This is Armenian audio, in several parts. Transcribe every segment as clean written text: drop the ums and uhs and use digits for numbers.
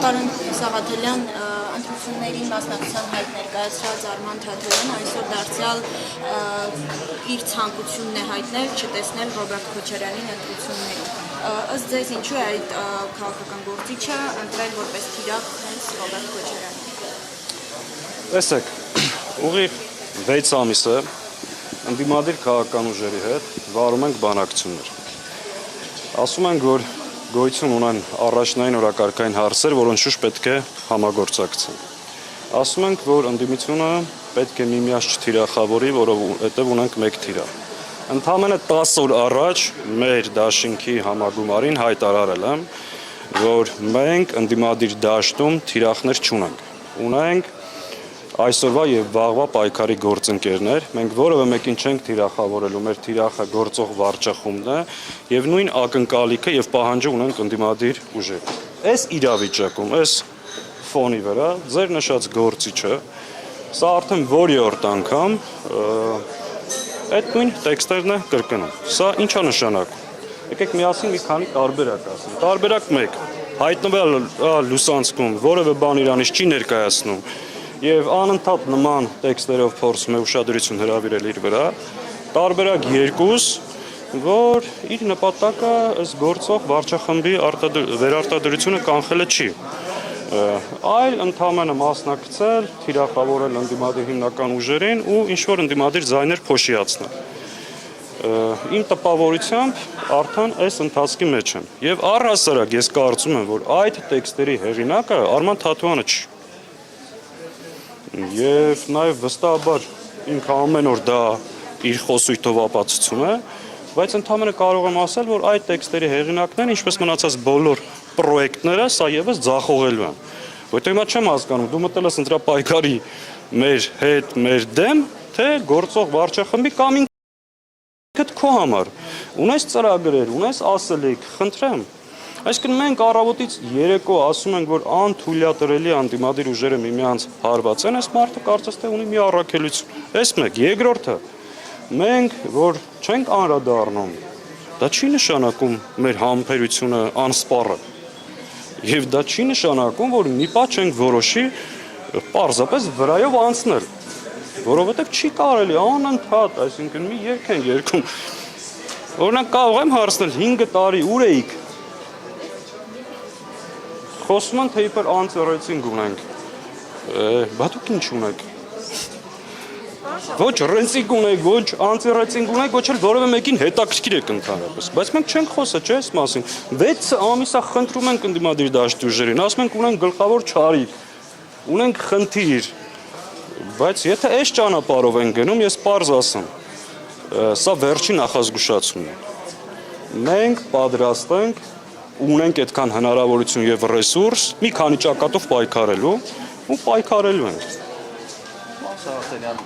Պարոն Սաղաթելյան, ընտրությունների մասնակցության հայտ ներկայացրած Արման Թաթոյանը այսօր դարձյալ իր ցանկությունն է հայտնել չտեսնել Ռոբերտ Քոչարյանին ընտրություններում։ Ըստ ձեզ ինչու է այդ քաղաքական գործիչը ընտրել որպես թիրախ հենց Ռոբերտ Քոչարյանին։ Տեսեք, ուղիղ 6 ամիս է ընդդիմադիր քաղաքական ուժերի հետ վարում ենք բանակցություններ։ Ասում ենք, որ գոյություն ունեն առաջնային օրակարգային հարցեր, որոնց շուրջ պետք է համագործակցենք։ Ասում ենք, որ ընդդիմությունը պետք է միմյանց չթիրախավորի, որովհետև ունենք մեկ թիրախ։ Ընդամենը 10 օր առաջ մեր դաշինքի համագումարին հայտարարել եմ, որ մենք ընդդիմադիր դաշտում թիրախներ չունենք։ Ունենք այսօրվա եւ վաղվա պայքարի գործընկերներ, մենք որևէ մեկին չենք թիրախավորելու, մեր թիրախը գործող վարչախումբն է եւ նույն ակնկալիքը եւ պահանջը ունենք ընդդիմադիր ուժերը։ Այս իրավիճակում, այս ֆոնի վրա ձեր նշած գործիչը, սա արդեն որի-օրդ անգամ այդ նույն տեքստերն է կրկնում։ Սա ի՞նչ է նշանակում։ Եկեք միասին մի քանի տարբերակ ասենք։ Տարբերակ 1. Հայտնվել լուսանցքում որևէ բան իրանից չի ներկայացնում եւ անընդհատ նման տեքստերով փորձում է ուշադրություն հրավիրել իր վրա։ Տարբերակ 2, որ իր նպատակը ըստ գործող վարչախմբի վերարտադրությունը կանխելը չի, այլ ընդհանրապես մասնակցել, թիրախավորել ընդդիմադիր հիմնական ուժերին ու ինչ-որ ընդդիմադիր ձայներ փոշիացնել։ Իմ տպավորությամբ արդեն այս ընթացքի մեջ եմ եւ առհասարակ ես կարծում եմ, որ այդ տեքստերի հեղինակը Արման Թաթոյանը չի։ Եվ նաև վստահաբար ինքը ամեն օր դա իր խոսույթով ապացուցում է, բայց ընդհանրապես կարող եմ ասել, որ այդ տեքստերի հեղինակներն, ինչպես մնացած բոլոր պրոյեկտները, սա եւս ձախողելու են։ Որտեղ հիմա չեմ հասկանում, դու մտել ես ընտրապայքարի մեր հետ, մեր դեմ, թե գործող վարչախմբի կամ ինքդ քո համար։ Ունես ծրագրեր, ունես ասելիք, խնդրեմ։ Այսինքն մենք առավոտից երեկո ասում ենք, որ անթույլատրելի ընդդիմադիր ուժերը միմյանց հարված են, այս մարդը կարծես թե ունի մի առաքելություն։ Այս մեկ, երկրորդը, մենք որ չենք անդրադառնում, դա չի նշանակում մեր համբերությունը անսպառը։ Եվ դա չի նշանակում, որ մի պահ չենք որոշի պարզապես վրայով անցնել, որովհետև չի կարելի անընդհատ, այսինքն մի երգ են երգում։ Օրինակ կարող եմ հարցնել 5 տարի ուր էիք։ Խոսում են, թե իբր անձեռեցինք ունենք, բա դուք ինչ ունեք։ Ոչ ռենցինգ ունեք, ոչ անձեռեցինք ունեք, ոչ էլ որևէ մեկին հետաքրքիր եք ընդհանրապես, բայց մենք չենք խոսա, չէ՞ այս մասին։ 6 ամիսա խնդրում ենք ընդդիմադիր դաշտի ուժերին, ասում ենք ունենք գլխավոր չարիք, ունենք խնդիր, բայց եթե այս ճանապարհով են գնում, ես պարզ ասեմ, սա վերջի նախազգուշացումն է։ Մենք պատրաստ ենք ունենք այդքան հնարավորություն եւ ռեսուրս մի քանի ճակատով պայքարելու ու պայքարելու ենք։ Սաղաթելյան,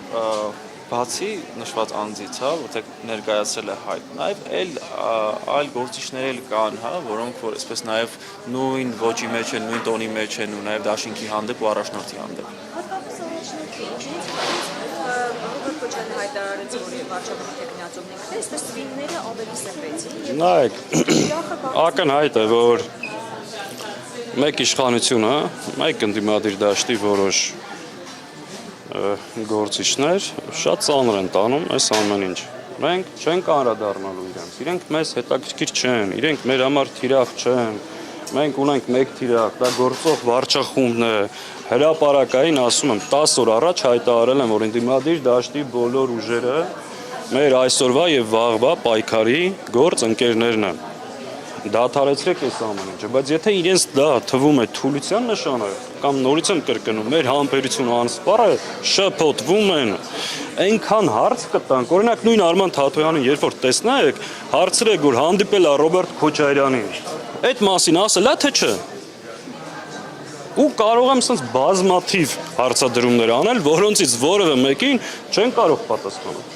բացի նշված անձից, որտեղ ներկայացրել է հայտ, նաեւ այլ գործիչներ էլ կան, որոնք որ այսպես նաեւ նույն ոճի մեջ են, նույն տոնի մեջ են ու նաեւ դաշինքի հանդեպ ու առաջնորդի հանդեպ։ Քոչարյանը հայտարարեց, որ վարչապետի տեխնիացումն ինքն է, այսպես սվինգները ավելի սրվեցին։ Նայեք, ակնհայտ է, որ մեկ իշխանությունը, մեկ ընդդիմադիր դաշտի որոշ գործիչներ շատ ծանր են տանում այս ամեն ինչ։ Մենք չենք անդրադառնալու իրենց, իրենք մեզ հետաքրքիր չեն, իրենք մեր համար թիրախ չեն, մենք ունենք մեկ թիրախ, դա գործող վարչախումբն է, հրապարակային ասում եմ 10 օր առաջ հայտարարել եմ, որ ընդդիմադիր դաշտի բոլոր ուժերը մեր այսօրվա եւ վաղվա պայքարի գործընկերներն են։ Դադարեցրեք այս ամեն ինչը, բայց եթե իրենց դա թվում է թուլության նշանը, կամ նորից եմ կրկնում, մեր համբերությունը անսպառ է, շփոթվում են, այնքան հարց կտանք, օրինակ նույն Արման Թաթոյանին, երբ որ տեսնեք, հարցրեք, որ հանդիպել է Ռոբերտ Քոչարյանին, այդ մասին ասել է թե չէ։ Ու կարող եմ ասենց բազմաթիվ հարցադրումներ անել, որոնցից որևէ մեկին չեն կարող պատասխանել։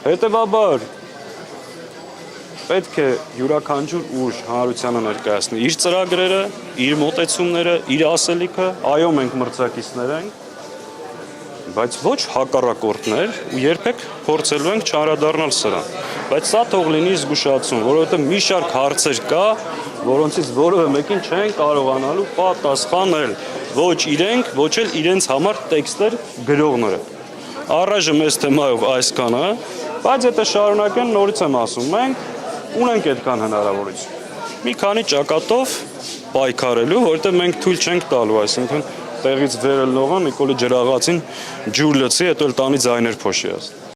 Հետևաբար պետք է յուրաքանչյուր ուժ հանրությանը ներկայացնի իր ծրագրերը, իր մոտեցումները, իր ասելիքը, այո, մենք մրցակիցներ ենք, բայց ոչ հակառակորդներ ու երբեք փորձելու ենք չանդրադառնալ սրան։ Բայց սա թող լինի զգուշացում, որովհետև մի շարք հարցեր կա, որոնցից որևէ մեկին չեն կարողանալու պատասխանել ոչ իրենք, ոչ էլ իրենց համար տեքստեր գրողները։ Առայժմ այս թեմայով այսքանը, բայց եթե շարունակեն, նորից եմ ասում, մենք ունենք այդքան հնարավորություն։ Մի քանի ճակատով պայքարելու, որովհետև մենք թույլ չենք տալու, այսինքն տեղից վերելնողը Նիկոլի ջրաղացին ջուր լցի, հետո էլ տանի ձայներ փոշի աստ։